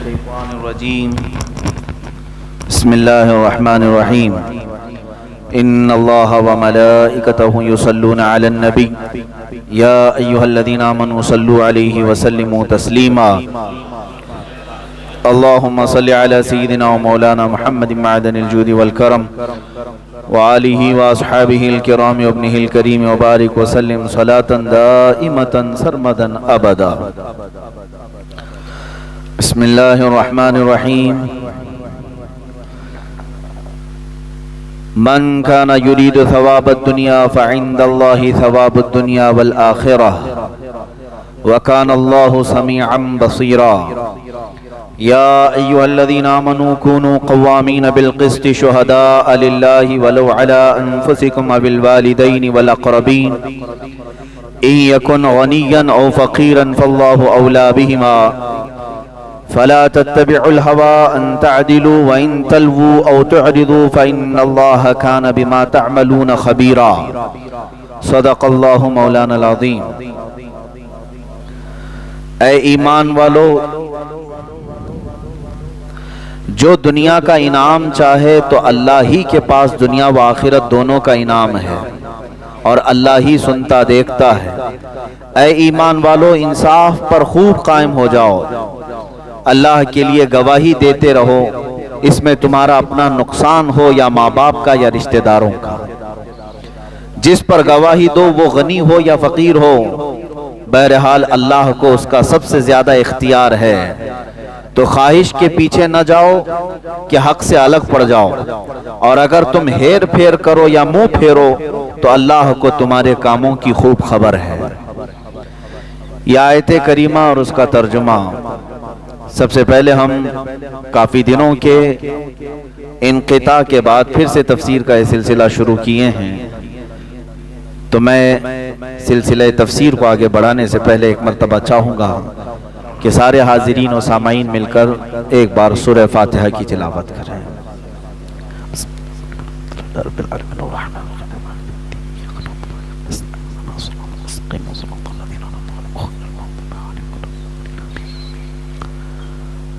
الشيطان الرجيم بسم الله الرحمن الرحيم إن الله وملائكته يصلون على النبي يا أيها الذين آمنوا صلوا عليه وسلموا تسليما اللهم صل على سيدنا ومولانا محمد معدن الجود والكرم وآله وأصحابه الكرام وابنه الكريم وبارك وسلم صلاة دائمة سرمدا أبدا بسم الله الرحمن الرحيم من كان يريد ثواب الدنيا فعند الله ثواب الدنيا والآخرة وكان الله سميعا بصيرا يا أيها الذين آمنوا كونوا قوامين بالقسط شهداء لله ولو على أنفسكم وبالوالدين والأقربين إن يكن غنيا أو فقيرا فالله أولى بهما فلا تتبعوا الهوى أن تعدلوا وإن تلووا أو تعرضوا فإن الله كان بما تعملون خبيرا صدق الله مولانا العظيم. اے ایمان والو، جو دنیا کا انعام چاہے تو اللہ ہی کے پاس دنیا و آخرت دونوں کا انعام ہے اور اللہ ہی سنتا دیکھتا ہے. اے ایمان والو، انصاف پر خوب قائم ہو جاؤ، اللہ کے لیے گواہی دیتے رہو، اس میں تمہارا اپنا نقصان ہو یا ماں باپ کا یا رشتہ داروں کا. جس پر گواہی دو وہ غنی ہو یا فقیر ہو، بہرحال اللہ کو اس کا سب سے زیادہ اختیار ہے. تو خواہش کے پیچھے نہ جاؤ کہ حق سے الگ پڑ جاؤ، اور اگر تم ہیر پھیر کرو یا منہ پھیرو تو اللہ کو تمہارے کاموں کی خوب خبر ہے. یہ آیت کریمہ اور اس کا ترجمہ. سب سے پہلے ہم کافی دنوں کے انقطاع کے بعد پھر سے تفسیر کا یہ سلسلہ شروع کیے ہیں، تو میں سلسلہ تفسیر کو آگے بڑھانے سے پہلے ایک مرتبہ چاہوں گا کہ سارے حاضرین و سامعین مل کر ایک بار سورہ فاتحہ کی تلاوت کریں.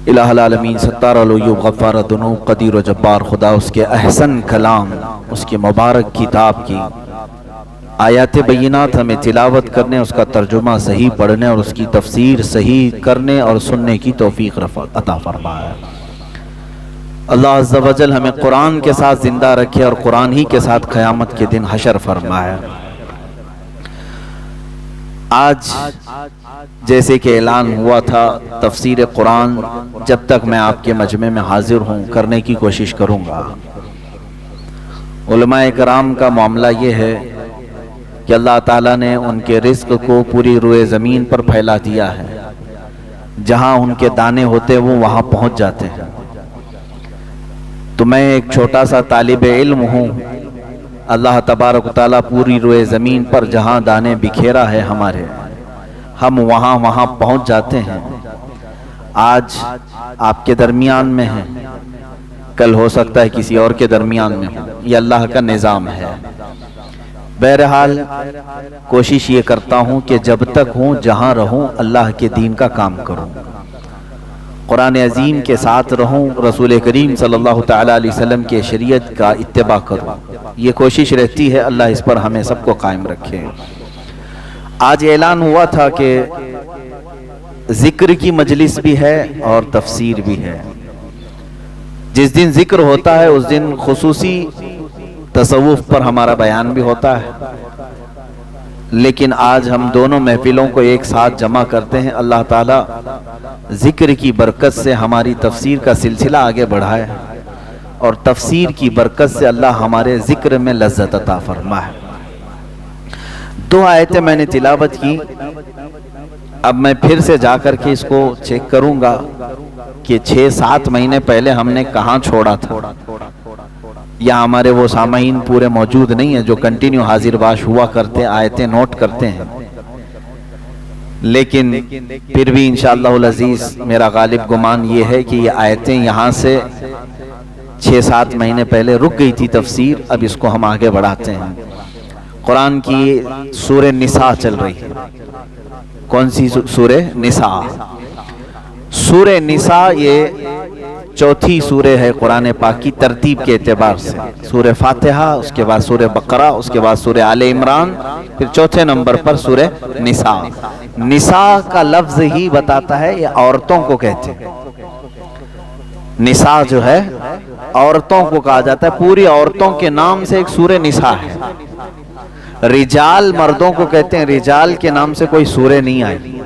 الہ العالمین، ستار العیوب، غفار الذنوب، قدیر و جبار خدا، اس کے احسن کلام، اس کی مبارک کتاب کی آیات بینات ہمیں تلاوت کرنے، اس کا ترجمہ صحیح پڑھنے اور اس کی تفسیر صحیح کرنے اور سننے کی توفیق عطا فرمائے. اللہ عز و جل ہمیں قرآن کے ساتھ زندہ رکھے اور قرآن ہی کے ساتھ قیامت کے دن حشر فرمائے. آج جیسے کہ اعلان ہوا تھا، تفسیر قرآن جب تک میں آپ کے مجمع میں حاضر ہوں کرنے کی کوشش کروں گا. علماء کرام کا معاملہ یہ ہے کہ اللہ تعالیٰ نے ان کے رزق کو پوری روئے زمین پر پھیلا دیا ہے. جہاں ان کے دانے ہوتے وہ وہاں پہنچ جاتے ہیں. تو میں ایک چھوٹا سا طالب علم ہوں. اللہ تبارک و تعالیٰ پوری روئے زمین پر جہاں دانے بکھیرا ہے ہمارے، ہم وہاں پہنچ جاتے ہیں. آج آپ کے درمیان میں ہیں، کل ہو سکتا ہے کسی اور کے درمیان میں ہو. یہ اللہ کا نظام ہے. بہرحال کوشش یہ کرتا ہوں کہ جب تک ہوں جہاں رہوں اللہ کے دین کا کام کروں، قرآن عظیم کے ساتھ رہوں، رسول کریم صلی اللہ تعالیٰ علیہ وسلم کے شریعت کا اتباع کروں. یہ کوشش رہتی ہے. اللہ اس پر ہمیں سب کو قائم رکھے. آج اعلان ہوا تھا کہ ذکر کی مجلس بھی ہے اور تفسیر بھی ہے. جس دن ذکر ہوتا ہے اس دن خصوصی تصوف پر ہمارا بیان بھی ہوتا ہے، لیکن آج ہم دونوں محفلوں کو ایک ساتھ جمع کرتے ہیں. اللہ تعالیٰ ذکر کی برکت سے ہماری تفسیر کا سلسلہ آگے بڑھائے اور تفسیر کی برکت سے اللہ ہمارے ذکر میں لذت عطا فرمائے. 2 آیتیں میں نے تلاوت کی. اب میں پھر سے جا کر کے اس کو چیک کروں گا کہ 6-7 مہینے پہلے ہم نے کہاں چھوڑا تھا، یا ہمارے وہ سامعین پورے موجود نہیں ہیں جو کنٹینیو حاضر باش ہوا کرتے، آیتیں نوٹ کرتے ہیں. لیکن پھر بھی انشاءاللہ العزیز میرا غالب گمان یہ ہے کہ یہ آیتیں یہاں سے 6-7 مہینے پہلے رک گئی تھی تفسیر. اب اس کو ہم آگے بڑھاتے ہیں. قرآن کی سورہ نساء چل رہی ہے. کون سی سورہ؟ نساء. سورہ نساء یہ چوتھی سورہ ہے قرآن پاک کی ترتیب کے اعتبار سے. سورہ فاتحہ، اس کے بعد سورہ بقرہ، اس کے بعد سورہ آل عمران، پھر چوتھے نمبر پر سورہ نساء. نساء کا لفظ ہی بتاتا ہے یہ عورتوں کو کہتے ہیں. نساء جو ہے عورتوں کو کہا جاتا ہے، پوری عورتوں کے نام سے ایک سورہ نساء ہے. رجال مردوں کو کہتے ہیں، رجال کے نام سے کوئی سورہ نہیں آئی.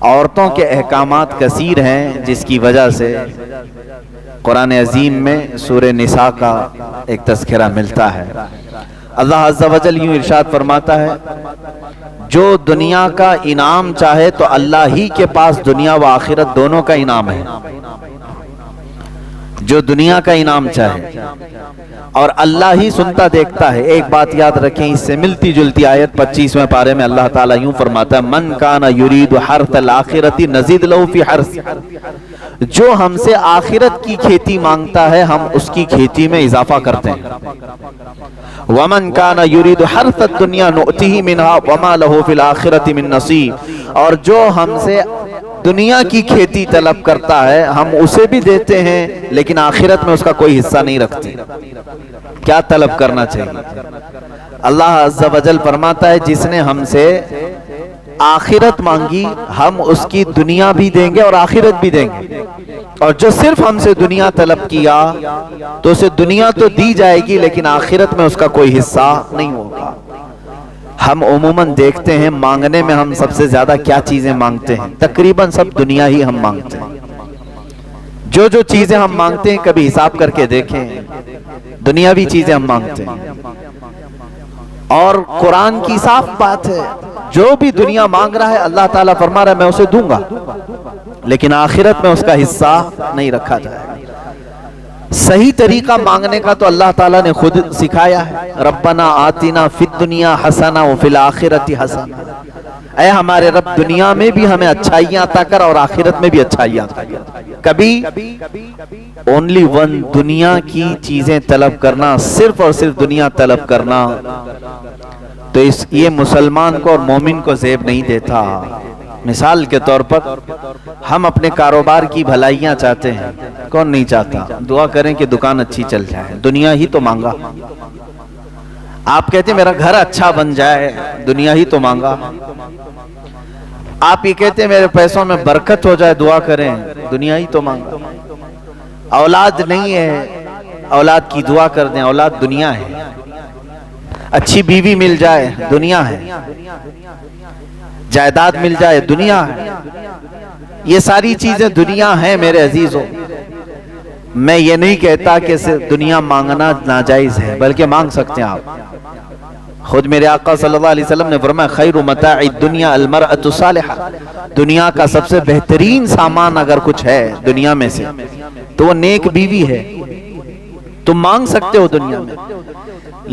عورتوں کے احکامات کثیر ہیں جس کی وجہ سے قرآن عظیم میں سورہ نساء کا ایک تذکرہ ملتا ہے. اللہ عز و جل یوں ارشاد فرماتا ہے، جو دنیا کا انعام چاہے تو اللہ ہی کے پاس دنیا و آخرت دونوں کا انعام ہے. جو دنیا کا انعام چاہے اور اللہ ہی سنتا دیکھتا ہے. ایک بات یاد رکھیں، اس سے ملتی جلتی آیت 25ویں پارے میں اللہ تعالیٰ یوں فرماتا ہے، من کان یرید حرث الآخرۃ نزید لہ فی حرث. جو ہم سے آخرت کی کھیتی مانگتا ہے ہم اس کی کھیتی میں اضافہ کرتے ہیں. ومن کان یرید حرث الدنیا نؤتہ منہا وما لہ فی الآخرۃ من نصیب. اور جو ہم سے دنیا کی کھیتی طلب کرتا ہے ہم اسے بھی دیتے ہیں لیکن آخرت میں اس کا کوئی حصہ نہیں رکھتے. کیا طلب کرنا چاہیے؟ اللہ عز و جل فرماتا ہے جس نے ہم سے آخرت مانگی ہم اس کی دنیا بھی دیں گے اور آخرت بھی دیں گے. اور جو صرف ہم سے دنیا طلب کیا تو اسے دنیا تو دی جائے گی لیکن آخرت میں اس کا کوئی حصہ نہیں ہوگا. ہم عموماً دیکھتے ہیں مانگنے میں ہم سب سے زیادہ کیا چیزیں مانگتے ہیں؟ تقریباً سب دنیا ہی ہم مانگتے ہیں. جو جو چیزیں ہم مانگتے ہیں کبھی حساب کر کے دیکھیں، دنیاوی چیزیں ہم مانگتے ہیں. اور قرآن کی صاف بات ہے، جو بھی دنیا مانگ رہا ہے اللہ تعالیٰ فرما رہا ہے میں اسے دوں گا لیکن آخرت میں اس کا حصہ نہیں رکھا جائے گا. صحیح طریقہ مانگنے کا تو اللہ تعالیٰ نے خود سکھایا ہے، ربنا آتنا فی الدنیا حسنہ وفی الآخرۃ حسنہ. اے ہمارے رب دنیا میں بھی ہمیں اچھائیاں عطا کر اور آخرت میں بھی اچھائیاں عطا کر. کبھی اونلی ون دنیا کی چیزیں طلب کرنا، صرف اور صرف دنیا طلب کرنا تو یہ مسلمان کو اور مومن کو زیب نہیں دیتا. مثال کے طور پر ہم اپنے کاروبار کی بھلائیاں چاہتے ہیں، کون نہیں چاہتا؟ دعا کریں کہ دکان اچھی چل جائے، دنیا ہی تو مانگا. آپ کہتے ہیں میرا گھر اچھا بن جائے، دنیا ہی تو مانگا. آپ یہ کہتے ہیں میرے پیسوں میں برکت ہو جائے، دعا کریں، دنیا ہی تو مانگا. اولاد نہیں ہے، اولاد کی دعا کر دیں، اولاد دنیا ہے. اچھی بیوی مل جائے، دنیا ہے. جائیداد مل جائے، دنیا ہے. یہ ساری چیزیں دنیا ہیں میرے عزیزوں. میں یہ نہیں کہتا کہ صرف دنیا مانگنا ناجائز ہے، بلکہ مانگ سکتے ہیں آپ. خود میرے آقا صلی اللہ علیہ وسلم نے فرمایا خیر متاع الدنیا المرأۃ الصالحہ. دنیا کا سب سے بہترین سامان اگر کچھ ہے دنیا میں سے تو وہ نیک بیوی ہے. تم مانگ سکتے ہو دنیا میں،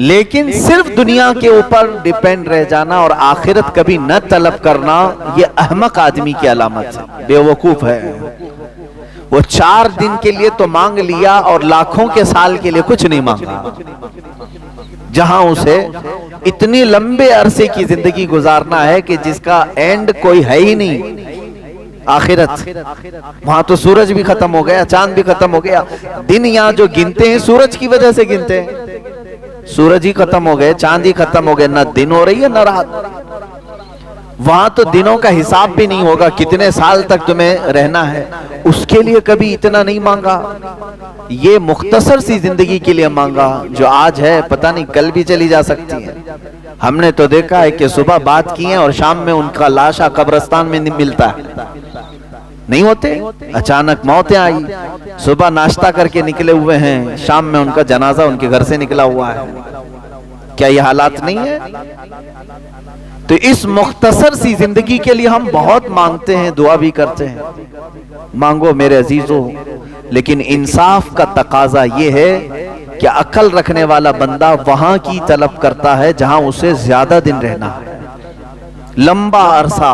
لیکن صرف دنیا کے اوپر ڈیپینڈ رہ جانا اور آخرت کبھی نہ طلب کرنا یہ احمق آدمی کی علامت ہے، بے وقوف ہے. وہ 4 دن کے لیے تو مانگ لیا اور لاکھوں کے سال کے لیے کچھ نہیں مانگا. جہاں اسے اتنی لمبے عرصے کی زندگی گزارنا ہے کہ جس کا اینڈ کوئی ہے ہی نہیں، آخرت. وہاں تو سورج بھی ختم ہو گیا، چاند بھی ختم ہو گیا. دن یہاں جو گنتے ہیں سورج کی وجہ سے گنتے ہیں، سورج ہی ختم ہو گئے، چاند ہی ختم ہو گئے، نہ دن ہو رہی ہے نہ رات. وہاں تو دنوں کا حساب بھی نہیں ہوگا، کتنے سال تک تمہیں رہنا ہے، اس کے لیے کبھی اتنا نہیں مانگا. یہ مختصر سی زندگی کے لیے مانگا جو آج ہے پتہ نہیں کل بھی چلی جا سکتی ہے. ہم نے تو دیکھا ہے کہ صبح بات کی ہیں اور شام میں ان کا لاشا قبرستان میں نہیں ملتا ہے. نہیں ہوتے، اچانک موتیں آئی، صبح ناشتہ کر کے نکلے ہوئے ہیں، شام میں ان کا جنازہ ان کے گھر سے نکلا ہوا ہے. کیا یہ حالات نہیں ہے؟ تو اس مختصر سی زندگی کے لیے ہم بہت مانگتے ہیں، دعا بھی کرتے ہیں. مانگو میرے عزیزوں، لیکن انصاف کا تقاضا یہ ہے کہ عقل رکھنے والا بندہ وہاں کی طلب کرتا ہے جہاں اسے زیادہ دن رہنا ہے، لمبا عرصہ.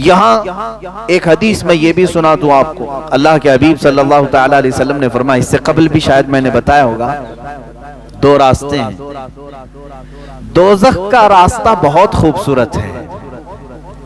یہاں ایک حدیث میں یہ بھی سنا دوں آپ کو، اللہ کے حبیب صلی اللہ تعالی علیہ وسلم نے فرمایا، اس سے قبل بھی شاید میں نے بتایا ہوگا، 2 راستے ہیں. دوزخ کا راستہ بہت خوبصورت ہے.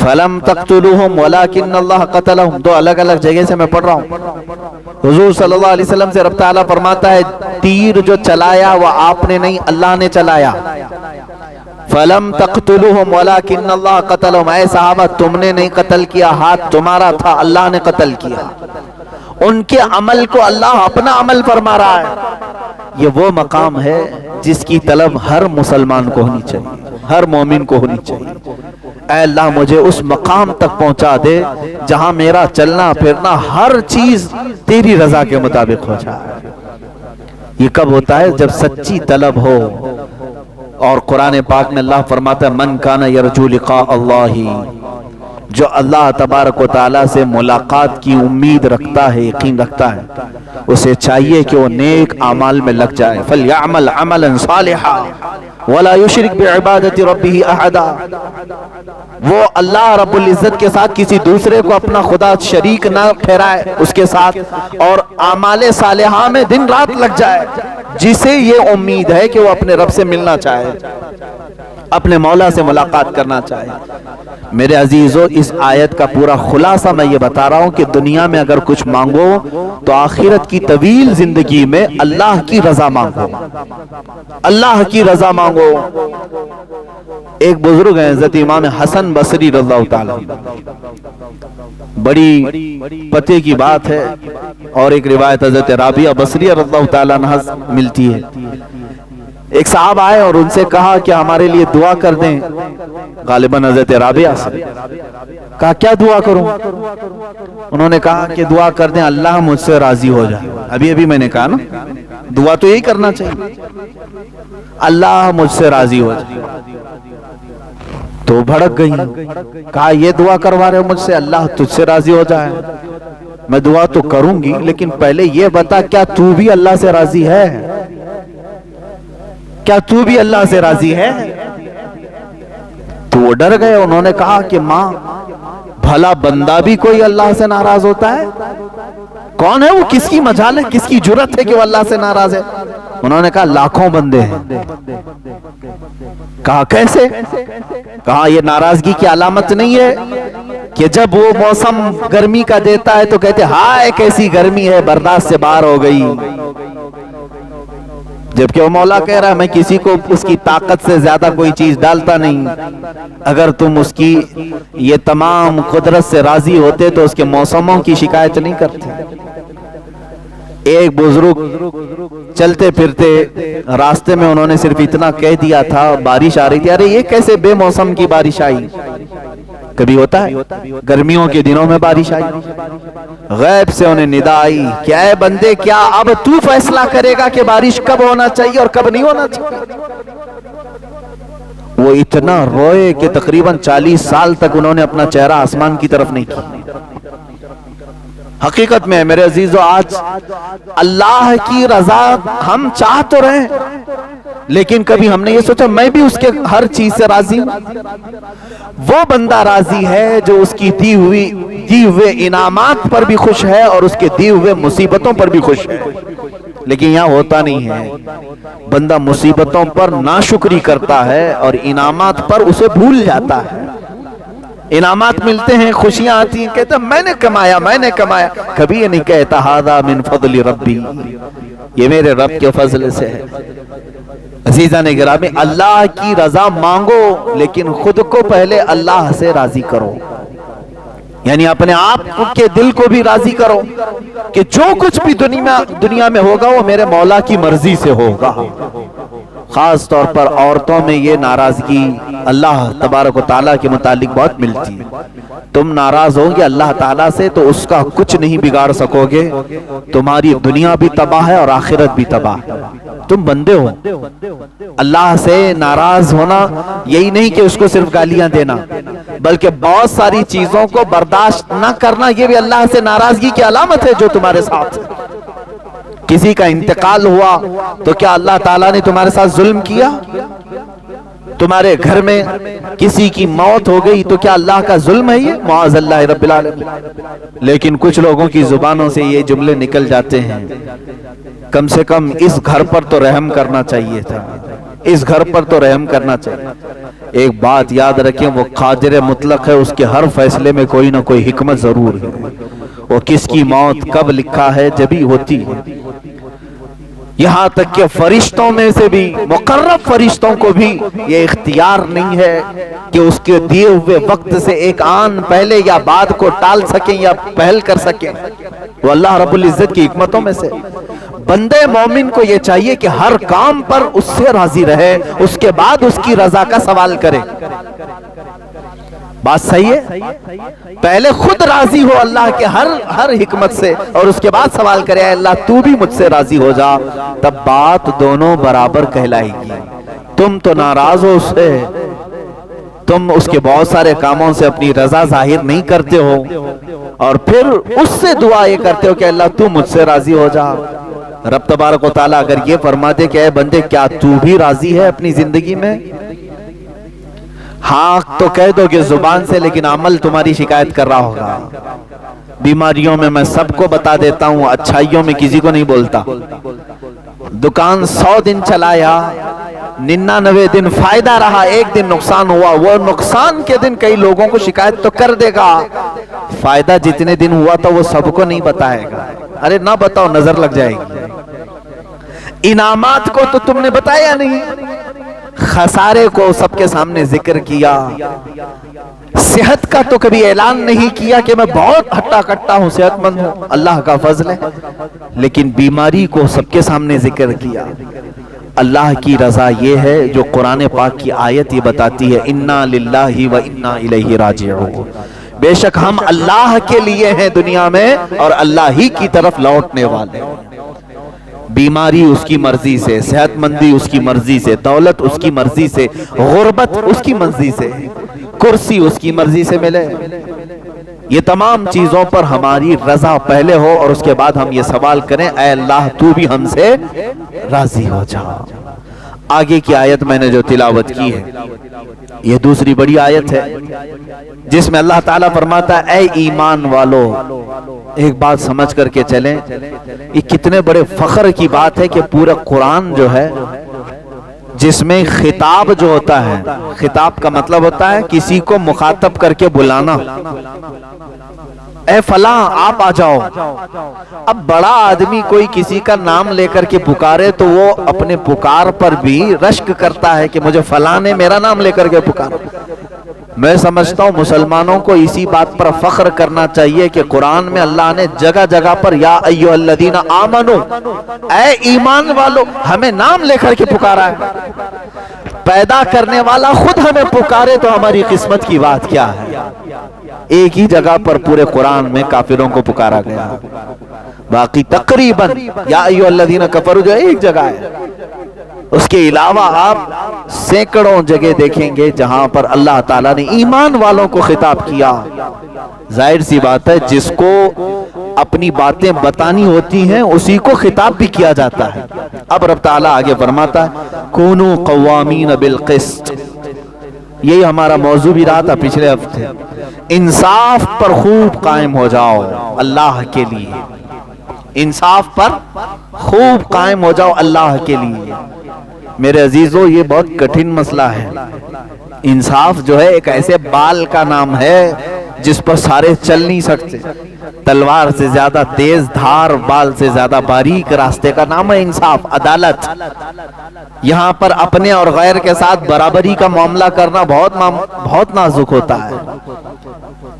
فلم تقتلوہم ولکن اللہ قتلہم، دو الگ الگ جگہ سے میں پڑھ رہا ہوں۔ حضور صلی اللہ علیہ وسلم سے رب تعالیٰ فرماتا ہے تیر جو چلایا وہ آپ نے نہیں، اللہ نے چلایا۔ فلم تقتلوہم ولکن اللہ قتلہم، اے صحابہ تم نے نہیں قتل کیا، ہاتھ تمہارا تھا، اللہ نے قتل کیا۔ ان کے عمل کو اللہ اپنا عمل فرما رہا ہے۔ یہ وہ مقام ہے جس کی طلب ہر مسلمان کو ہونی چاہیے، ہر مومن کو ہونی چاہیے۔ اے اللہ مجھے اس مقام تک پہنچا دے جہاں میرا چلنا پھرنا ہر چیز تیری رضا کے مطابق ہو جائے۔ یہ کب ہوتا ہے؟ جب سچی طلب ہو۔ اور قرآن پاک میں اللہ فرماتا ہے من کان یرجو لقاء اللہ، جو اللہ تبارک و تعالیٰ سے ملاقات کی امید رکھتا ہے، یقین رکھتا ہے، اسے چاہیے کہ وہ نیک اعمال میں لگ جائے۔ فَلْيَعْمَلْ عَمَلًا صَالِحًا وَلَا يُشْرِكْ بِعِبَادَةِ رَبِّهِ أَحَدًا، وہ اللہ رب العزت کے ساتھ کسی دوسرے کو اپنا خدا شریک نہ ٹھہرائے اس کے ساتھ، اور اعمال صالحہ میں دن رات لگ جائے، جسے یہ امید ہے کہ وہ اپنے رب سے ملنا چاہے، اپنے مولا سے ملاقات کرنا چاہے۔ میرے عزیزو، اس آیت کا پورا خلاصہ میں یہ بتا رہا ہوں کہ دنیا میں اگر کچھ مانگو تو آخرت کی طویل زندگی میں اللہ کی رضا مانگو، اللہ کی رضا مانگو۔ ایک بزرگ ہیں حضرت امام حسن بصری رضی اللہ تعالیٰ، بڑی پتے کی بات ہے، اور ایک روایت حضرت رابعہ بصریہ رضی اللہ تعالیٰ عنہ ملتی ہے۔ ایک صاحب آئے اور ان سے کہا کہ ہمارے لیے دعا کر دیں، غالباً حضرت رابعہ سے کہا کیا دعا کروں؟ انہوں نے کہا کہ دعا کر دیں اللہ مجھ سے راضی ہو جائے۔ ابھی میں نے کہا نا دعا تو یہی کرنا چاہیے، اللہ مجھ سے راضی ہو جائے۔ تو بھڑک گئی، کہا یہ دعا کروا رہے ہو مجھ سے اللہ تجھ سے راضی ہو جائے؟ میں دعا تو کروں گی لیکن پہلے یہ بتا کیا تو بھی اللہ سے راضی ہے؟ کیا تو بھی اللہ سے راضی ہے؟ تو وہ ڈر گئے، انہوں نے کہا کہ ماں بھلا بندہ بھی کوئی اللہ سے ناراض ہوتا ہے؟ کون ہے وہ؟ کس کی مجال ہے، کس کی جرت ہے کہ وہ اللہ سے ناراض ہے؟ انہوں نے کہا لاکھوں بندے ہیں۔ کہا کیسے؟ کہا یہ ناراضگی کی علامت نہیں ہے کہ جب وہ موسم گرمی کا دیتا ہے تو کہتے ہائے کیسی گرمی ہے، برداشت سے باہر ہو گئی، جبکہ وہ مولا کہہ رہا ہے میں کسی کو اس کی طاقت سے زیادہ کوئی چیز ڈالتا نہیں۔ اگر تم اس کی یہ تمام قدرت سے راضی ہوتے تو اس کے موسموں کی شکایت نہیں کرتے۔ ایک بزرگ چلتے پھرتے راستے میں انہوں نے صرف اتنا کہہ دیا تھا، بارش آ رہی تھی، ارے یہ کیسے بے موسم کی بارش آئی؟ کبھی ہوتا ہے گرمیوں کے دنوں میں بارش آئی، غیب سے انہیں ندا آئی کہ اے بندے کیا اب تو فیصلہ کرے گا کہ بارش کب ہونا چاہیے اور کب نہیں ہونا چاہیے؟ وہ اتنا روئے کہ تقریباً 40 سال تک انہوں نے اپنا چہرہ آسمان کی طرف نہیں کیا۔ حقیقت میں میرے عزیزو آج اللہ کی رضا ہم چاہ تو رہے لیکن کبھی ہم نے یہ سوچا میں بھی اس کے ہر چیز سے راضی ہوں؟ وہ بندہ راضی ہے جو اس کی دی ہوئے انعامات پر بھی خوش ہے اور اس کے دی ہوئے مصیبتوں پر بھی خوش ہے۔ لیکن یہاں ہوتا نہیں ہے، بندہ مصیبتوں پر ناشکری کرتا ہے اور انعامات پر اسے بھول جاتا ہے۔ انعامات ملتے ہیں، خوشیاں آتی ہیں، کہتا میں نے کمایا، کبھی یہ نہیں کہتا ھذا من فضل ربی، یہ میرے رب کے فضل سے ہے۔ عزیزان گرامی، اللہ کی رضا مانگو لیکن خود کو پہلے اللہ سے راضی کرو، یعنی اپنے آپ کے دل کو بھی راضی کرو کہ جو کچھ بھی دنیا میں ہوگا وہ میرے مولا کی مرضی سے ہوگا۔ خاص طور پر عورتوں میں یہ ناراضگی اللہ تبارک و تعالیٰ کے متعلق بہت ملتی ہے۔ تم ناراض ہوگے اللہ تعالیٰ سے تو اس کا کچھ نہیں بگاڑ سکو گے، تمہاری دنیا بھی تباہ ہے اور آخرت بھی تباہ ہے۔ تم بندے ہو، اللہ سے ناراض ہونا یہی نہیں کہ اس کو صرف گالیاں دینا، بلکہ بہت ساری چیزوں کو برداشت نہ کرنا یہ بھی اللہ سے ناراضگی کی علامت ہے جو تمہارے ساتھ۔ کسی کا انتقال ہوا تو کیا اللہ تعالیٰ نے تمہارے ساتھ ظلم کیا؟ تمہارے گھر میں کسی کی موت ہو گئی تو کیا اللہ کا ظلم ہے یہ؟ معاذ اللہ رب العالمین۔ لیکن کچھ لوگوں کی زبانوں سے یہ جملے نکل جاتے ہیں، کم سے کم اس گھر پر تو رحم کرنا چاہیے تھا، اس گھر پر تو رحم کرنا چاہیے۔ ایک بات یاد رکھیں، وہ قادر مطلق ہے، اس کے ہر فیصلے میں کوئی نہ کوئی حکمت ضرور ہے۔ وہ کس کی موت کب لکھا ہے جبھی ہوتی ہے۔ یہاں تک کہ فرشتوں میں سے بھی، مقرب فرشتوں کو بھی یہ اختیار نہیں ہے کہ اس کے دیے ہوئے وقت سے ایک آن پہلے یا بعد کو ٹال سکیں یا پہل کر سکیں۔ وہ اللہ رب العزت کی حکمتوں میں سے۔ بندے مومن کو یہ چاہیے کہ ہر کام پر اس سے راضی رہے، اس کے بعد اس کی رضا کا سوال کرے۔ بات صحیح ہے؟ پہلے خود راضی ہو اللہ کے ہر حکمت سے، اور اس کے بعد سوال کرے اے اللہ تو بھی مجھ سے راضی ہو جا، تب بات دونوں برابر کہلائے گی۔ تم تو ناراض ہو اس سے، تم اس کے بہت سارے کاموں سے اپنی رضا ظاہر نہیں کرتے ہو، اور پھر اس سے دعا یہ کرتے ہو کہ اللہ تو مجھ سے راضی ہو جا۔ رب تبارک و تعالیٰ اگر یہ فرما دے کہ اے بندے کیا تو بھی راضی ہے اپنی زندگی میں؟ ہاں تو کہہ دو گے زبان سے، لیکن عمل تمہاری شکایت کر رہا ہوگا۔ بیماریوں میں میں سب کو بتا دیتا ہوں، اچھائیوں میں کسی کو نہیں بولتا۔ دکان 100 دن چلایا، 99 دن فائدہ رہا، ایک دن نقصان ہوا، وہ نقصان کے دن کئی لوگوں کو شکایت تو کر دے گا، فائدہ جتنے دن ہوا تو وہ سب کو نہیں بتائے گا۔ ارے نہ بتاؤ، نظر لگ جائے گی۔ انعامات کو تو تم نے بتایا نہیں، خسارے کو سب کے سامنے ذکر کیا۔ صحت کا تو کبھی اعلان نہیں کیا کہ میں بہت ہٹا کٹا ہوں، صحت مند ہوں، اللہ کا فضل ہے، لیکن بیماری کو سب کے سامنے ذکر کیا۔ اللہ کی رضا یہ ہے جو قرآن پاک کی آیت یہ بتاتی ہے، انا للہ و انا الیہ راجعون، بے شک ہم اللہ کے لیے ہیں دنیا میں اور اللہ ہی کی طرف لوٹنے والے۔ بیماری اس کی مرضی سے، صحت مندی اس کی مرضی سے، دولت اس کی مرضی سے، غربت اس کی مرضی سے، کرسی اس کی مرضی سے ملے۔ یہ تمام چیزوں پر ہماری رضا پہلے ہو، اور اس کے بعد ہم یہ سوال کریں اے اللہ تو بھی ہم سے راضی ہو جا۔ آگے کی آیت میں نے جو تلاوت کی ہے یہ دوسری بڑی آیت ہے جس میں اللہ تعالیٰ فرماتا ہے اے ایمان والو، ایک بات سمجھ کر کے چلیں، یہ کتنے بڑے فخر کی بات ہے کہ پورا قرآن جو ہے جس میں خطاب جو ہوتا ہے، خطاب کا مطلب ہوتا ہے کسی کو مخاطب کر کے بلانا، اے فلاں آپ آ جاؤ۔ اب بڑا آدمی کوئی کسی کا نام لے کر کے پکارے تو وہ اپنے پکار پر بھی رشک کرتا ہے کہ مجھے فلاں نے میرا نام لے کر کے پکارا۔ میں سمجھتا ہوں مسلمانوں کو اسی بات پر فخر کرنا چاہیے کہ قرآن میں اللہ نے جگہ جگہ پر یا ایھا الذین آمنو، اے ایمان والو، ہمیں نام لے کر کے پکارا ہے۔ پیدا کرنے والا خود ہمیں پکارے تو ہماری قسمت کی بات کیا ہے۔ ایک ہی جگہ پر پورے قرآن میں کافروں کو پکارا گیا، باقی تقریباً یا ایھا الذین کفروا جو ایک جگہ ہے، اس کے علاوہ آپ سینکڑوں جگہ دیکھیں گے جہاں پر اللہ تعالیٰ نے ایمان والوں کو خطاب کیا۔ ظاہر سی بات ہے جس کو اپنی باتیں بتانی ہوتی ہیں اسی کو خطاب بھی کیا جاتا ہے۔ اب رب تعالیٰ آگے فرماتا ہے کونوا قوامین بالقسط، یہی ہمارا موضوع بھی رہا تھا پچھلے ہفتے، انصاف پر خوب قائم ہو جاؤ اللہ کے لیے، انصاف پر خوب قائم ہو جاؤ اللہ کے لیے۔ میرے عزیزو یہ بہت کٹھن مسئلہ ہے۔ انصاف جو ہے ایک ایسے بال کا نام ہے جس پر سارے چل نہیں سکتے، تلوار سے زیادہ تیز دھار، بال سے زیادہ باریک راستے کا نام ہے انصاف، عدالت۔ یہاں پر اپنے اور غیر کے ساتھ برابری کا معاملہ کرنا بہت نازک ہوتا ہے۔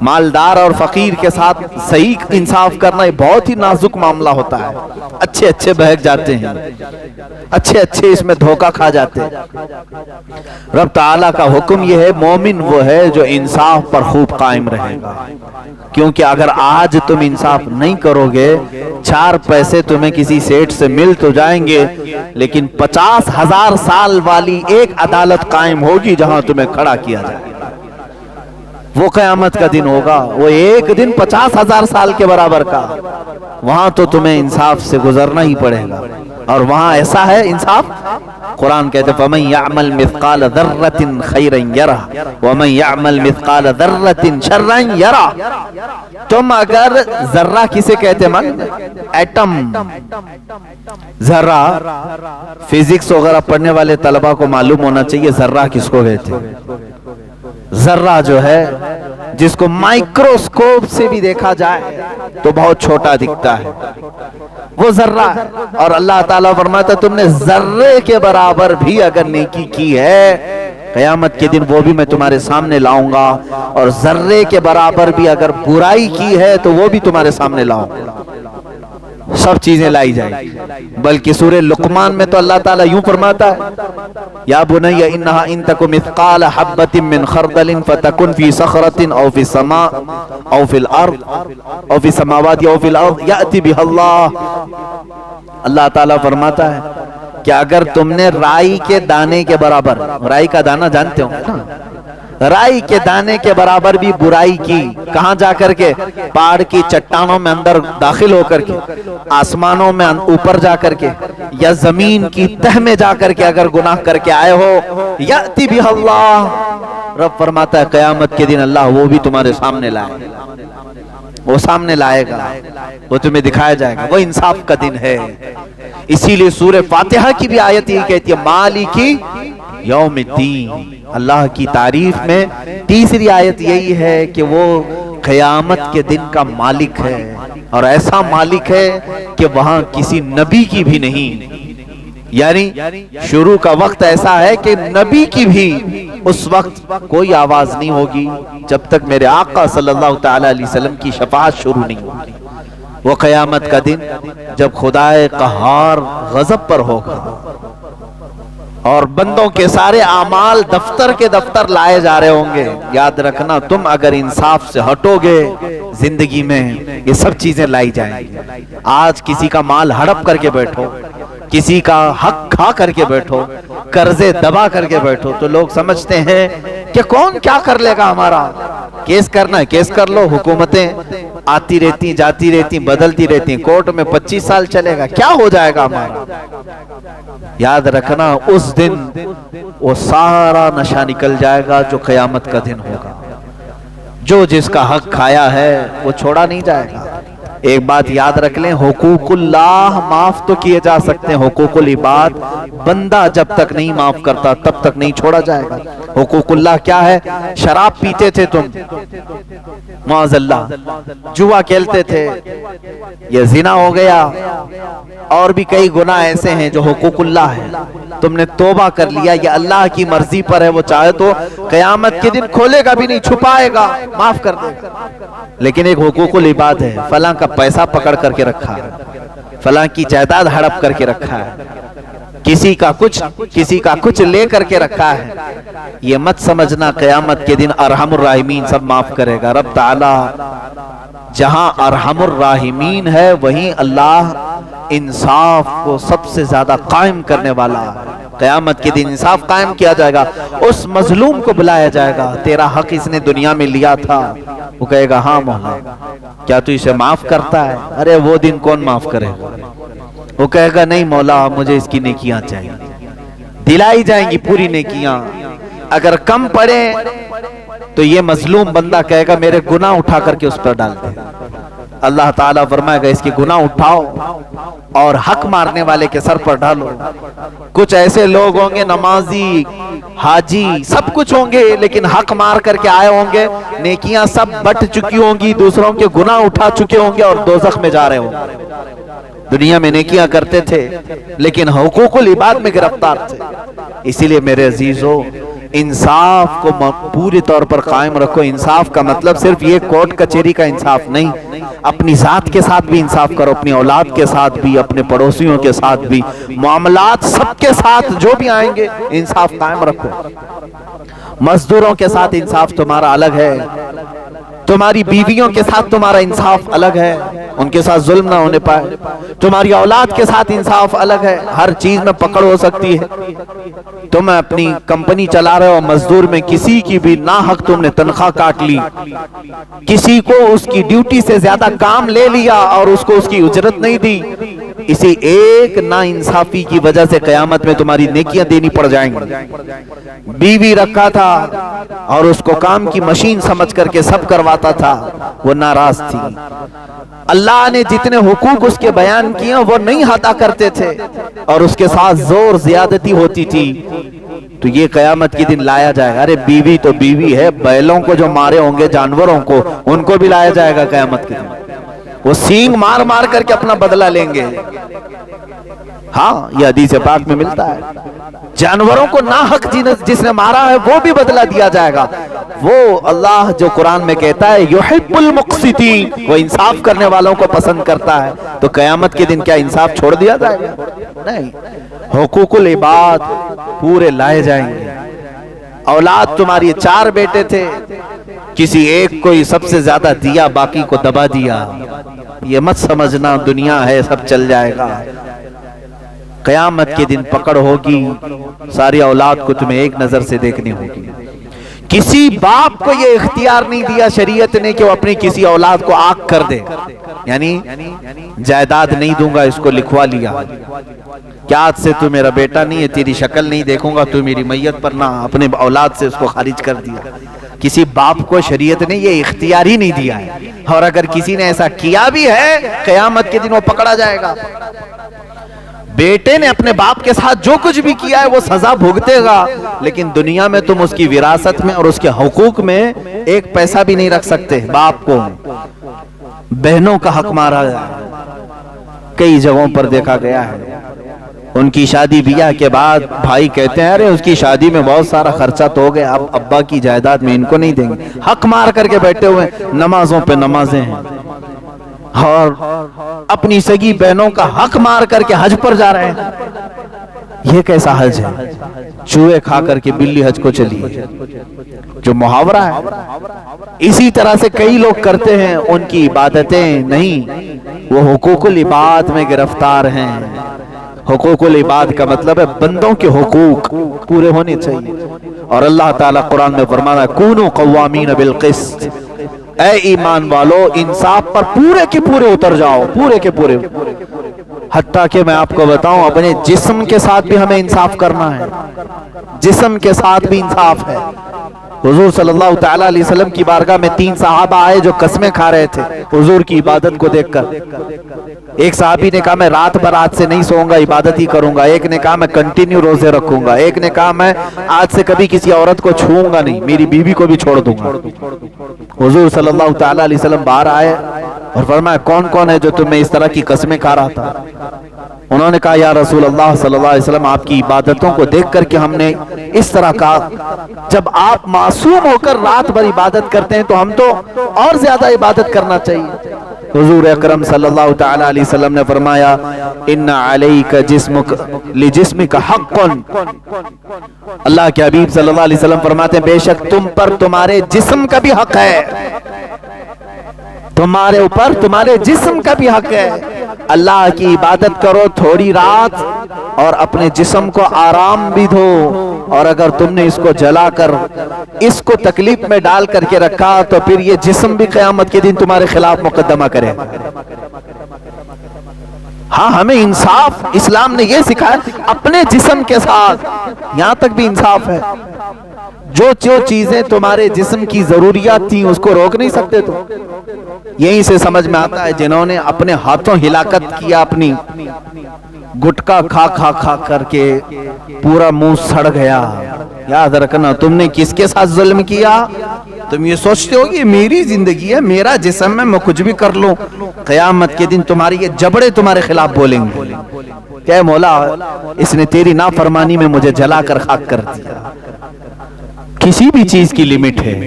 مالدار اور فقیر کے ساتھ صحیح انصاف کرنا یہ بہت ہی نازک معاملہ ہوتا ہے۔ اچھے اچھے بہک جاتے ہیں، اچھے اس میں دھوکہ کھا جاتے ہیں۔ رب تعالیٰ کا حکم یہ ہے مومن وہ ہے جو انصاف پر خوب قائم رہے گا، کیونکہ اگر آج تم انصاف نہیں کرو گے، 4 پیسے تمہیں کسی سیٹ سے مل تو جائیں گے، لیکن 50,000 سال والی ایک عدالت قائم ہوگی جہاں تمہیں کھڑا کیا جائے۔ وہ قیامت کا دن ہوگا، وہ ایک دن 50,000 سال کے برابر کا، وہاں تو تمہیں انصاف سے گزرنا ہی پڑے گا، اور وہاں ایسا ہے انصاف، قرآن کہتے فَمَن يَعْمَلْ مِثْقَالَ ذَرَّةٍ خَيْرًا يَرَهُ وَمَن يَعْمَلْ مِثْقَالَ ذَرَّةٍ شَرًّا يَرَهُ۔ تم اگر ذرہ کسے کہتے من؟ ایٹم، ذرہ، فزکس وغیرہ پڑھنے والے طلبہ کو معلوم ہونا چاہیے ذرہ کس کو کہتے ہیں۔ ذرہ جو ہے جس کو مائکروسکوپ سے بھی دیکھا جائے تو بہت چھوٹا دکھتا ہے، وہ ذرہ ہے، اور اللہ تعالیٰ فرماتا تم نے ذرے کے برابر بھی اگر نیکی کی ہے قیامت کے دن وہ بھی میں تمہارے سامنے لاؤں گا، اور ذرے کے برابر بھی اگر برائی کی ہے تو وہ بھی تمہارے سامنے لاؤں گا، سب چیزیں لائی جائیں گی۔ بلکہ سورہ لقمان میں تو اللہ تعالیٰ یوں فرماتا ہے یا بنی انہا ان تک مثقال حبت من خردل فتکن فی صخرت او فی السماء او فی الارض او فی السماوات او فی الارض یأتی بها اللہ۔ اللہ تعالیٰ فرماتا ہے کہ اگر تم نے رائی کے دانے کے برابر، رائی کا دانہ جانتے ہو، رائی کے دانے کے برابر بھی برائی کی، کہاں جا کر کے؟ پہاڑ کی چٹانوں میں اندر داخل ہو کر کے، آسمانوں میں اوپر جا کر کے، یا زمین کی تہ میں جا کر کے اگر گناہ کر کے آئے ہو، یأتی بہ اللہ، رب فرماتا ہے قیامت کے دن اللہ وہ بھی تمہارے سامنے لائے، وہ سامنے لائے گا، وہ تمہیں دکھایا جائے گا، وہ انصاف کا دن ہے۔ اسی لیے سورہ فاتحہ کی بھی آیت یہ کہتی ہے مالکی یوم الدین، اللہ کی تعریف میں تیسری آیت یہی ہے کہ وہ قیامت کے دن کا مالک ہے، اور ایسا مالک ہے کہ وہاں کسی نبی کی بھی نہیں، یعنی شروع کا وقت ایسا ہے کہ نبی کی بھی اس وقت کوئی آواز نہیں ہوگی جب تک میرے آقا صلی اللہ تعالی علیہ وسلم کی شفاعت شروع نہیں ہوگی۔ وہ قیامت کا دن جب خدائے قہار غضب پر ہوگا اور بندوں کے سارے اعمال دفتر کے دفتر لائے جا رہے ہوں گے، یاد رکھنا تم اگر انصاف سے ہٹو گے زندگی میں یہ سب چیزیں لائی جائیں گی۔ آج کسی کا مال ہڑپ کر کے بیٹھو، کسی کا حق کھا کر کے بیٹھو، قرضے دبا کر کے بیٹھو تو لوگ سمجھتے ہیں کہ کون کیا کر لے گا ہمارا، کیس کرنا ہے کیس کر لو، حکومتیں آتی رہتی جاتی رہتی بدلتی رہتی، کورٹ میں 25 سال چلے گا، کیا ہو جائے گا ہمارا۔ یاد رکھنا اس دن وہ سارا نشہ نکل جائے گا جو قیامت کا دن ہوگا، جو جس کا حق کھایا ہے وہ چھوڑا نہیں جائے گا۔ ایک بات یاد رکھ لیں، حقوق اللہ معاف تو کیے جا سکتے ہیں، حقوق العباد بندہ جب تک نہیں معاف کرتا تب تک نہیں چھوڑا جائے گا۔ حقوق اللہ کیا ہے؟ شراب پیتے تھے تم، معاذ اللہ، جوا کھیلتے تھے، یہ زنا ہو گیا، اور بھی کئی گناہ ایسے ہیں جو حقوق اللہ ہے، تم نے توبہ کر لیا، یہ اللہ کی مرضی پر ہے، وہ چاہے تو قیامت کے دن کھولے گا بھی نہیں، چھپائے گا، معاف کر دے گا۔ لیکن ایک حقوق العباد ہے، فلاں کا پیسہ پکڑ کر کے رکھا ہے، فلاں کی جائیداد ہڑپ کر کے رکھا ہے، کسی کا کچھ لے کر کے رکھا ہے، یہ مت سمجھنا قیامت کے دن ارحم الراحمین سب معاف کرے گا۔ رب تعالی جہاں ارحم الراحمین ہے وہیں اللہ انصاف کو سب سے زیادہ قائم کرنے والا ہے۔ قیامت کے دن انصاف قائم کیا جائے گا، اس مظلوم کو بلایا جائے گا، تیرا حق اس نے دنیا میں لیا تھا، وہ کہے گا ہاں مولا، کیا تو اسے معاف کرتا ہے؟ ارے وہ دن کون معاف کرے گا؟ وہ کہے گا نہیں مولا مجھے اس کی نیکیاں چاہیے، دلائی جائیں گی پوری نیکیاں، اگر کم پڑے تو یہ مظلوم بندہ کہے گا میرے گناہ اٹھا کر کے اس پر ڈال دے، اللہ تعالیٰ فرمائے گا اس کے گناہ اٹھاؤ اور حق مارنے والے کے سر پر ڈالو۔ کچھ ایسے لوگ ہوں گے نمازی، حاجی، سب کچھ ہوں گے لیکن حق مار کر کے آئے ہوں گے، نیکیاں سب بٹ چکی ہوں گی، دوسروں کے گناہ اٹھا چکے ہوں گے اور دوزخ میں جا رہے ہوں گے۔ دنیا میں نیکیاں کرتے تھے لیکن حقوق العباد میں گرفتار تھے۔ اسی لیے میرے عزیزو انصاف کو پوری طور پر قائم رکھو۔ انصاف کا مطلب صرف یہ کورٹ کچہری کا انصاف نہیں، اپنی ذات کے ساتھ بھی انصاف کرو، اپنی اولاد کے ساتھ بھی، اپنے پڑوسیوں کے ساتھ بھی، معاملات سب کے ساتھ جو بھی آئیں گے انصاف قائم رکھو۔ مزدوروں کے ساتھ انصاف تمہارا الگ ہے، تمہاری بیویوں کے ساتھ تمہارا انصاف الگ ہے، ان کے ساتھ ظلم نہ ہونے پائے، تمہاری اولاد کے ساتھ انصاف الگ ہے، ہر چیز میں پکڑ ہو سکتی ہے۔ تم اپنی کمپنی چلا رہے ہو، مزدور میں کسی کی بھی ناحق تم نے تنخواہ کاٹ لی، کسی کو اس کی ڈیوٹی سے زیادہ کام لے لیا اور اس کو اس کی اجرت نہیں دی، اسی ایک نا انصافی کی وجہ سے قیامت میں تمہاری نیکیاں دینی پڑ جائیں گی۔ بیوی رکھا تھا اور اس کو کام کی مشین سمجھ کر کے سب کرواتا تھا، وہ ناراض تھی۔ اللہ نے جتنے حقوق اس کے بیان کیے وہ نہیں ادا کرتے تھے اور اس کے ساتھ زور زیادتی ہوتی تھی، تو یہ قیامت کی دن لایا جائے گا۔ ارے بیوی تو بیوی ہے، بیلوں کو جو مارے ہوں گے جانوروں کو، ان کو بھی لایا جائے گا قیامت کے دن، وہ سینگ مار مار کر کے اپنا بدلہ لیں گے۔ ہاں یہ حدیث پاک میں ملتا ہے، جانوروں کو ناحق جس نے مارا ہے وہ بھی بدلہ دیا جائے گا۔ وہ اللہ جو قرآن میں کہتا ہے یحب المقسطین، وہ انصاف کرنے والوں کو پسند کرتا ہے، تو قیامت کے دن کیا انصاف چھوڑ دیا جائے گا؟ نہیں، حقوق العباد پورے لائے جائیں گے۔ اولاد تمہاری 4 بیٹے تھے، کسی ایک کو ہی سب سے زیادہ دیا، باقی کو دبا دیا، یہ مت سمجھنا دنیا ہے سب چل جائے گا۔ قیامت کے دن پکڑ ہوگی، ساری اولاد کو تمہیں ایک نظر سے دیکھنی ہوگی۔ کسی باپ کو یہ اختیار نہیں دیا شریعت نے کہ وہ اپنی کسی اولاد کو آگ کر دے، یعنی جائیداد نہیں دوں گا، اس کو لکھوا لیا، کیا آج سے تو میرا بیٹا نہیں ہے، تیری شکل نہیں دیکھوں گا، تو میری میت پر نہ، اپنے اولاد سے اس کو خارج کر دیا۔ کسی باپ کو شریعت نے یہ اختیار ہی نہیں دیا ہے، اور اگر کسی نے ایسا کیا بھی ہے قیامت کے دن وہ پکڑا جائے گا۔ بیٹے نے اپنے باپ کے ساتھ جو کچھ بھی کیا ہے وہ سزا بھگتے گا، لیکن دنیا میں تم اس کی وراثت میں اور اس کے حقوق میں ایک پیسہ بھی نہیں رکھ سکتے۔ باپ کو بہنوں کا حق مارا ہے، کئی جگہوں پر دیکھا گیا ہے۔ ان کی شادی بیاہ کے بعد بھائی کہتے ہیں ارے اس کی شادی میں بہت سارا خرچہ تو ہو گیا، اب ابا کی جائیداد میں ان کو نہیں دیں گے، حق مار کر کے بیٹھے ہوئے، نمازوں پہ نمازیں ہیں، اور اپنی سگی بہنوں کا حق مار کر کے حج پر جا رہے ہیں۔ یہ کیسا حج ہے؟ چوہے کھا کر کے بلی حج کو چلی، جو محاورہ ہے۔ اسی طرح سے کئی لوگ کرتے ہیں، ان کی عبادتیں نہیں، وہ حقوق العباد میں گرفتار ہیں۔ حقوق العباد کا مطلب ہے بندوں کے حقوق پورے ہونے چاہیے، اور اللہ تعالیٰ قرآن میں فرمانا کونوا قوامین بالقسط، اے ایمان والو انصاف پر پورے کے پورے اتر جاؤ، پورے کے پورے۔ حتیٰ کہ میں آپ کو بتاؤں اپنے جسم کے ساتھ بھی ہمیں انصاف کرنا ہے، جسم کے ساتھ بھی انصاف ہے۔ حضور صلی اللہ تعالیٰ علیہ وسلم کی بارگاہ میں 3 صحابہ آئے جو قسمیں کھا رہے تھے حضور کی عبادت کو دیکھ کر۔ ایک صحابی نے کہا میں رات بھر آج سے نہیں سوؤں گا، عبادت ہی کروں گا۔ ایک نے کہا میں کنٹینیو روزے رکھوں گا۔ ایک نے کہا میں آج سے کبھی کسی عورت کو چھوؤں گا نہیں، میری بیوی کو بھی چھوڑ دوں گا۔ حضور صلی اللہ تعالیٰ علیہ وسلم باہر آئے اور فرمایا کون کون ہے جو تمہیں اس طرح کی قسمیں کھا رہا تھا؟ انہوں نے کہا یا رسول اللہ صلی اللہ علیہ وسلم آپ کی عبادتوں کو دیکھ کر کے ہم نے اس طرح کہا، جب آپ معصوم ہو کر رات بھر عبادت کرتے ہیں تو ہم تو اور زیادہ عبادت کرنا چاہیے۔ حضور اکرم صلی اللہ تعالی علیہ وسلم نے فرمایا ان علیک جسمک لجسمک حق، اللہ کے حبیب صلی اللہ علیہ وسلم فرماتے ہیں بے شک تم پر تمہارے جسم کا بھی حق ہے، تمہارے اوپر تمہارے جسم کا بھی حق ہے۔ اللہ کی عبادت کرو تھوڑی رات اور اپنے جسم کو آرام بھی دو، اور اگر تم نے اس کو جلا کر اس کو تکلیف میں ڈال کر کے رکھا تو پھر یہ جسم بھی قیامت کے دن تمہارے خلاف مقدمہ کرے۔ ہاں ہمیں انصاف اسلام نے یہ سکھایا، اپنے جسم کے ساتھ یہاں تک بھی انصاف ہے۔ جو چیزیں تمہارے جسم کی ضروریات تھیں اس کو روک نہیں سکتے، تو یہیں سے سمجھ میں آتا ہے جنہوں نے اپنے ہاتھوں ہلاکت کیا، اپنی گٹکا کھا کھا کھا کر کے پورا منہ سڑ گیا، یاد رکھنا تم نے کس کے ساتھ ظلم کیا؟ تم یہ سوچتے ہو کہ میری زندگی ہے، میرا جسم ہے، میں کچھ بھی کر لوں، قیامت کے دن تمہاری یہ جبڑے تمہارے خلاف بولیں گے کہ مولا اس نے تیری نافرمانی میں مجھے جلا کر خاک کر دیا۔ کسی بھی چیز کی لمٹ ہے،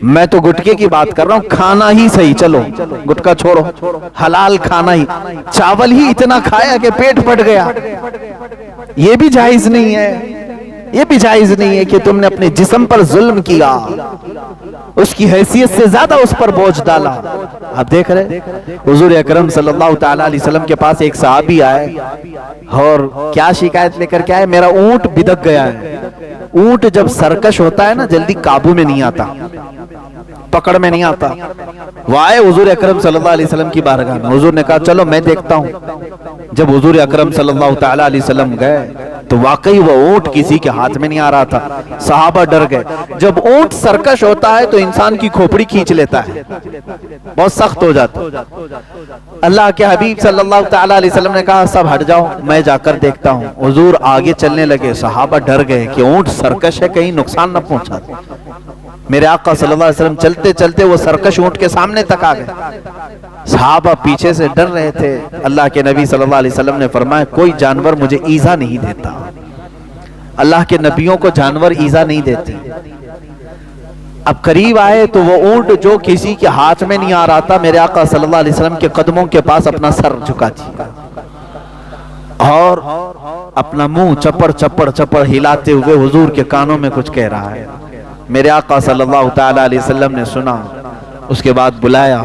میں تو گٹکے کی بات کر رہا ہوں، کھانا ہی صحیح، چلو گٹکا چھوڑو، حلال کھانا ہی، چاول ہی اتنا کھایا کہ پیٹ پھٹ گیا، یہ بھی جائز نہیں ہے، یہ بھی جائز نہیں ہے کہ تم نے اپنے جسم پر ظلم کیا۔ اس کی حیثیت سے زیادہ اس پر بوجھ ڈالا. آپ دیکھ رہے حضور اکرم صلی اللہ تعالیٰ علیہ وسلم کے پاس ایک صحابی آئے اور کیا شکایت لے کر کے آئے؟ میرا اونٹ بدک گیا ہے. اونٹ جب سرکش ہوتا ہے نا جلدی قابو میں نہیں آتا, پکڑ میں نہیں آتا. وہ آئے حضور اکرم صلی اللہ علیہ وسلم کی بارگاہ میں. حضور نے کہا چلو میں دیکھتا ہوں. جب حضور اکرم صلی اللہ تعالیٰ علیہ وسلم گئے تو واقعی وہ اونٹ کسی کے ہاتھ میں نہیں آ رہا تھا. صحابہ ڈر گئے. جب اونٹ سرکش ہوتا ہے تو انسان کی کھوپڑی کھینچ لیتا ہے, بہت سخت ہو جاتا. اللہ کے حبیب صلی اللہ تعالیٰ علیہ وسلم نے کہا سب ہٹ جاؤ, میں جا کر دیکھتا ہوں. حضور آگے چلنے لگے. صحابہ ڈر گئے کہ اونٹ سرکش ہے, کہیں نقصان نہ پہنچا دے. میرے آقا صلی اللہ علیہ وسلم چلتے چلتے وہ سرکش اونٹ کے سامنے تک آ گئے. صحابہ پیچھے سے ڈر رہے تھے. اللہ کے نبی صلی اللہ علیہ وسلم نے فرمایا کوئی جانور مجھے ایذا نہیں دیتا. اللہ کے نبیوں کو جانور ایذا نہیں دیتے. اب قریب آئے تو وہ اونٹ جو کسی کے ہاتھ میں نہیں آ رہا تھا, میرے آقا صلی اللہ علیہ وسلم کے قدموں کے پاس اپنا سر جھکا دیا اور اپنا منہ چپڑ چپڑ چپڑ ہلاتے ہوئے حضور کے کانوں میں کچھ کہہ رہا ہے. میرے آقا صلی اللہ تعالیٰ علیہ وسلم نے سنا. اس کے بعد بلایا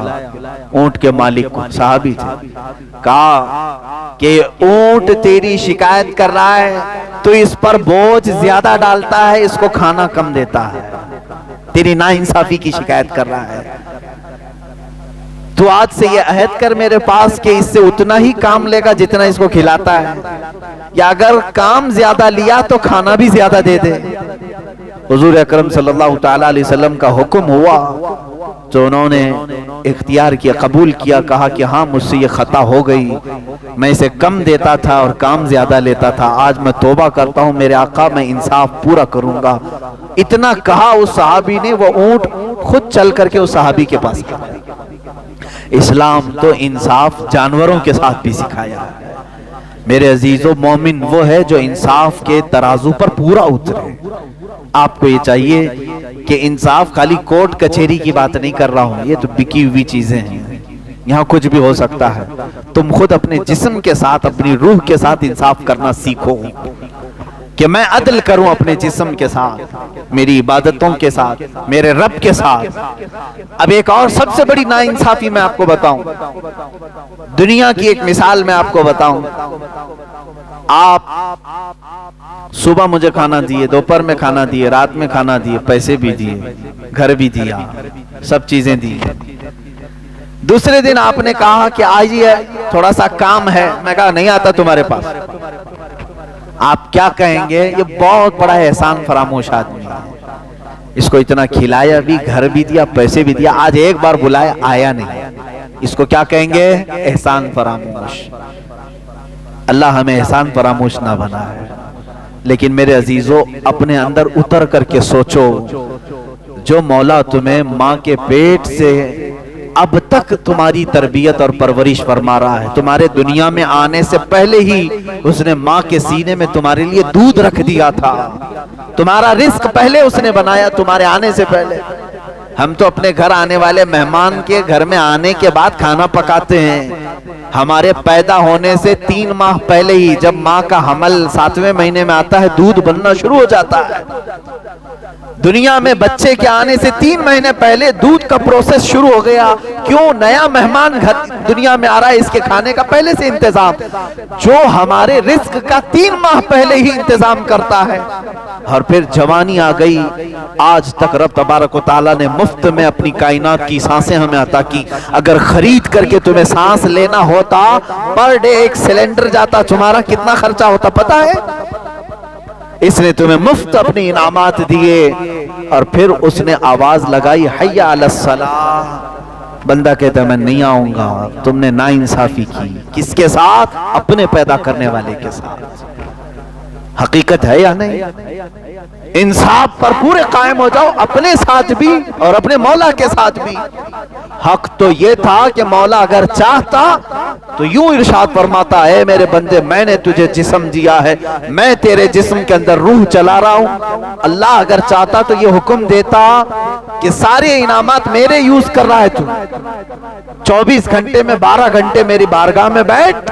اونٹ کے مالک کو, صحابی تھے, کہا کہ اونٹ تیری شکایت کر رہا ہے, تو اس پر بوجھ زیادہ ڈالتا ہے, اس کو کھانا کم دیتا ہے, تیری ناانصافی کی شکایت کر رہا ہے. تو آج سے یہ عہد کر میرے پاس کہ اس سے اتنا ہی کام لے گا جتنا اس کو کھلاتا ہے, یا اگر کام زیادہ لیا تو کھانا بھی زیادہ دے دے. حضور اکرم صلی اللہ تعالیٰ علیہ وسلم کا حکم ہوا تو انہوں نے اختیار کیا, قبول کیا, کہا کہ ہاں مجھ سے یہ خطا ہو گئی, میں اسے کم دیتا تھا اور کام زیادہ لیتا تھا, آج میں توبہ کرتا ہوں میرے آقا, میں انصاف پورا کروں گا. اتنا کہا اس صحابی نے, وہ اونٹ خود چل کر کے اس صحابی کے پاس گیا. اسلام تو انصاف جانوروں کے ساتھ بھی سکھایا ہے. میرے عزیزو, مومن وہ ہے جو انصاف کے ترازو پر پورا اترے. آپ کو یہ چاہیے کہ انصاف خالی کورٹ کچہری کی بات نہیں کر رہا ہوں, یہ تو بکی ہوئی چیزیں ہیں, یہاں کچھ بھی ہو سکتا ہے. تم خود اپنے جسم کے ساتھ, اپنی روح کے ساتھ انصاف کرنا سیکھو کہ میں عدل کروں اپنے جسم کے ساتھ, میری عبادتوں کے ساتھ, میرے رب کے ساتھ. اب ایک اور سب سے بڑی ناانصافی میں آپ کو بتاؤں, دنیا کی ایک مثال میں آپ کو بتاؤں. آپ صبح مجھے کھانا دیے, دوپہر میں کھانا دیے, رات میں کھانا دیے, پیسے بھی دیے, گھر بھی دیا, سب چیزیں دی. دوسرے دن آپ نے کہا کہ آئیے تھوڑا سا کام ہے, میں کہا نہیں آتا تمہارے پاس. آپ کیا کہیں گے؟ یہ بہت بڑا احسان فراموش آدمی ہے, اس کو اتنا کھلایا بھی, گھر بھی دیا, پیسے بھی دیا, آج ایک بار بلایا آیا نہیں, اس کو کیا کہیں گے؟ احسان فراموش. اللہ ہمیں احسان فراموش نہ بنائے. لیکن میرے عزیزو, اپنے اندر اتر کر کے سوچو, جو مولا تمہیں ماں کے پیٹ سے اب تک تمہاری تربیت اور پرورش فرما رہا ہے, تمہارے دنیا میں آنے سے پہلے ہی اس نے ماں کے سینے میں تمہارے لیے دودھ رکھ دیا تھا, تمہارا رزق پہلے اس نے بنایا تمہارے آنے سے پہلے. ہم تو اپنے گھر آنے والے مہمان کے گھر میں آنے کے بعد کھانا پکاتے ہیں. ہمارے پیدا ہونے سے 3 ماہ پہلے ہی جب ماں کا حمل 7ویں مہینے میں آتا ہے, دودھ بننا شروع ہو جاتا ہے. دنیا میں بچے کے آنے سے 3 مہینے پہلے دودھ کا پروسیس شروع ہو گیا. کیوں؟ نیا مہمان دنیا میں آ رہا ہے, اس کے کھانے کا پہلے سے انتظام, جو ہمارے رزق کا 3 ماہ پہلے ہی انتظام کرتا ہے. اور پھر جوانی آ گئی, آج تک رب تبارک و تعالیٰ نے مفت میں اپنی کائنات کی سانسیں ہمیں عطا کی. اگر خرید کر کے تمہیں سانس لینا ہوتا, پر ڈے 1 سلنڈر جاتا, تمہارا کتنا خرچہ ہوتا پتا ہے؟ اس نے تمہیں مفت اپنی انعامات دیے, اور پھر اس نے آواز لگائی حی علی الصلاۃ. بندہ کہتا ہے میں نہیں آؤں گا. تم نے ناانصافی کی. کس کے ساتھ؟ اپنے پیدا کرنے والے کے ساتھ. حقیقت ہے یا نہیں؟ انصاف پر پورے قائم ہو جاؤ, اپنے ساتھ بھی اور اپنے مولا کے ساتھ بھی. حق تو یہ تھا کہ مولا اگر چاہتا تو یوں ارشاد فرماتا ہے, میرے بندے میں نے تجھے جسم دیا ہے, میں تیرے جسم کے اندر روح چلا رہا ہوں. اللہ اگر چاہتا تو یہ حکم دیتا کہ سارے انعامات میرے یوز کر رہا ہے تو 24 گھنٹے میں 12 گھنٹے میری بارگاہ میں بیٹھ,